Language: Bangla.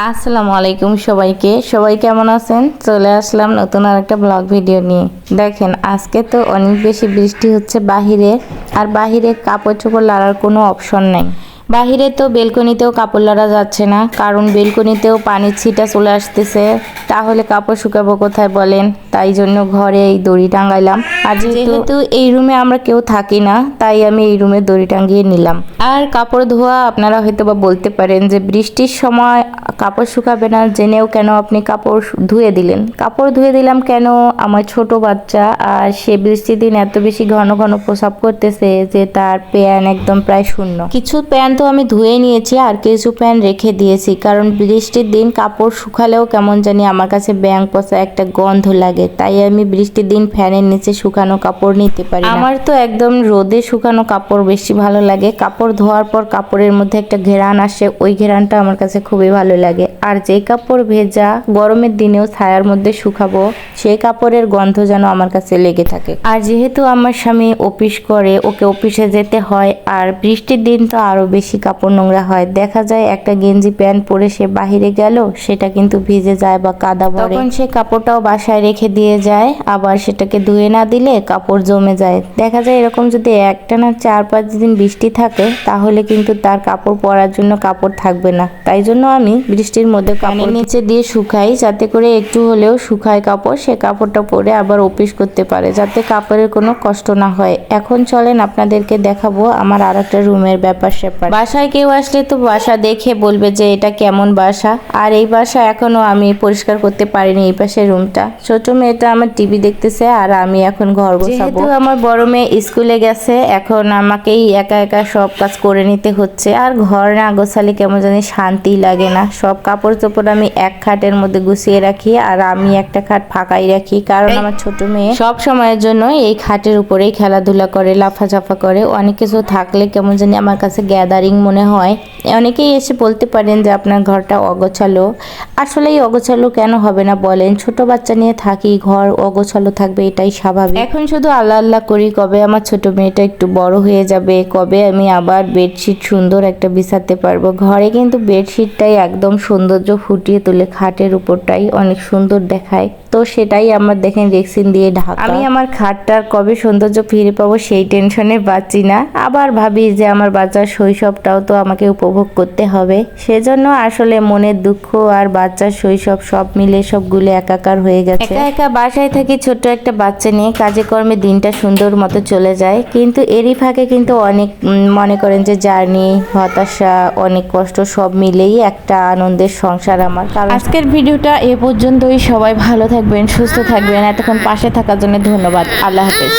আসসালামু আলাইকুম সবাই কেমন আছেন? চলে আসলাম নতুন আর একটা ব্লগ ভিডিও নিয়ে। দেখেন আজকে তো অনেক বেশি বৃষ্টি হচ্ছে বাহিরে, আর বাহিরে কাপড় চোপড় লাড়ার কোনো অপশন নাই। বাহিরে তো বেলকনিতেও কাপড় লাড়া যাচ্ছে না, কারণ বেলকনিতেও পানির ছিটা চলে আসতেছে। তাহলে কাপড় শুকাবো কোথায় বলেন? তাই জন্য ঘরে এই দড়ি টাঙ্গাইলাম। আর যেহেতু এই রুমে আমরা কেউ থাকি না, তাই আমি এই রুমে দড়ি টাঙ্গিয়ে নিলাম। আর কাপড় ধোয়া, আপনারা হয়তো বা বলতে পারেন যে বৃষ্টির সময় কাপড় শুকাবে না, জেনেও কেন আপনি কাপড় ধুয়ে দিলেন? কাপড় ধুয়ে দিলাম কেন, আমার ছোট বাচ্চা, আর সে বৃষ্টির দিন এত বেশি ঘন ঘন প্রসাব করতেছে যে তার প্যান্ট একদম প্রায় শূন্য। কিছু প্যান্ট তো আমি ধুয়ে নিয়েছি, আর কিছু প্যান্ট রেখে দিয়েছি, কারণ বৃষ্টির দিন কাপড় শুকালেও কেমন জানি আমার কাছে ব্যাং পচা একটা গন্ধ লাগে। তাই আমি বৃষ্টির দিন ফ্যানের নিচে শুকানো কাপড় নিতে পারি না। আমার তো একদম রোদে শুকানো কাপড় বেশি ভালো লাগে। কাপড় ধোয়ার পর কাপড়ের মধ্যে একটা ঘেরান আসে, ওই ঘেরানটা আমার কাছে খুবই ভালো লাগে। আর যেই কাপড় ভেজা গরমের দিনেও ছায়ার মধ্যে শুকাবো, সেই কাপড়ের গন্ধ যেন আমার কাছে লেগে থাকে। আর যেহেতু আমার স্বামী অফিস করে, ওকে অফিসে যেতে হয়, আর বৃষ্টির দিন তো আরো বেশি কাপড় নোংরা হয়। দেখা যায় একটা গেঞ্জি প্যান্ট পরে সে বাহিরে গেল, সেটা কিন্তু ভিজে যায় বা কাদা ভরে, তখন সে কাপড়টাও বাসায় রেখে দিয়ে যায়। আবার সেটাকে ধুয়ে না দিলে কাপড় জমে যায়। দেখা যায় এরকম যদি একটানা 4-5 দিন বৃষ্টি থাকে, তাহলে কিন্তু তার কাপড় পরার জন্য কাপড় থাকবে না। তাই জন্য আমি বৃষ্টির মধ্যে কাপড় নিচে দিয়ে শুকাই, যাতে করে একটু হলেও শুকায় কাপড়, সে কাপড়টা পরে আবার অফিস করতে পারে, যাতে কাপড়ের কোনো কষ্ট না হয়। এখন চলেন আপনাদেরকে দেখাবো আমার আর একটা রুমের ব্যাপার স্যাপার। বাসায় কেউ আসলে তো বাসা দেখে বলবে যে এটা কেমন বাসা। আর এই বাসা এখনো আমি পরিষ্কার করতে পারিনি। এই পাশের রুমটা, ছোট মেয়েটা আমার টিভি দেখতেছে, আর আমি এখন ঘর গোছাবো। যেহেতু আমার বড় মেয়ে স্কুলে গেছে, এখন আমাকেই একা একা সব কাজ করে নিতে হচ্ছে। আর ঘর না গোছালে কেমন জানি শান্তি লাগে না। সব কাপড় চোপড় আমি এক খাটের মধ্যে গুছিয়ে রাখি, আর আমি একটা খাট ফাঁকাই রাখি, কারণ আমার ছোট মেয়ে সব সময়ের জন্য এই খাটের উপরেই খেলাধুলা করে, লাফাঝাফা করে। অনেক কিছু থাকলে কেমন জানি আমার কাছে গ্যাদারিং মনে হয়। অনেকেই এসে বলতে পারেন যে আপনার ঘরটা অগোছালো। আসলেই অগোছালো কেন হবে না বলেন? ছোট বাচ্চা নিয়ে থাকি, ঘর অগোছালো থাকবে, এটাই স্বাভাবিক। এখন শুধু আল্লাহ আল্লাহ করি কবে আমার ছোট মেয়েটা একটু বড় হয়ে যাবে, কবে আমি আবার বেডশিট সুন্দর একটা বিছাতে পারবো। ঘরে কিন্তু বেডশিটটাই একদম সৌন্দর্য ফুটিয়ে তোলে, খাটের উপরটাই অনেক সুন্দর দেখায়। তো সেটাই আমার দেখেন রেক্সিন দিয়ে ঢাকা। আমি আমার খাটটার কবে সৌন্দর্য ফিরে পাবো সেই টেনশনে বাঁচি না। আবার ভাবি যে আমার বাচ্চার শৈশবটাও তো আমাকে উপভোগ করতে হবে। সেজন্য আসলে মনের দুঃখ আর বাচ্চার শৈশব সব মিলে সবগুলো একাকার হয়ে গেছে। একা একা বাসায় থাকি ছোট একটা বাচ্চা নিয়ে, কাজে কর্মে দিনটা সুন্দর মতো চলে যায়। কিন্তু এরই ফাঁকে কিন্তু অনেক মনে করেন যে জার্নি, হতাশা, অনেক কষ্ট সব মিলেই একটা আনন্দের সংসার আমার। কারণ আজকের ভিডিওটা এ পর্যন্তই। সবাই ভালো থাকবেন, সুস্থ থাকবেন। এতক্ষণ পাশে থাকার জন্য ধন্যবাদ। আল্লাহ হাফেজ।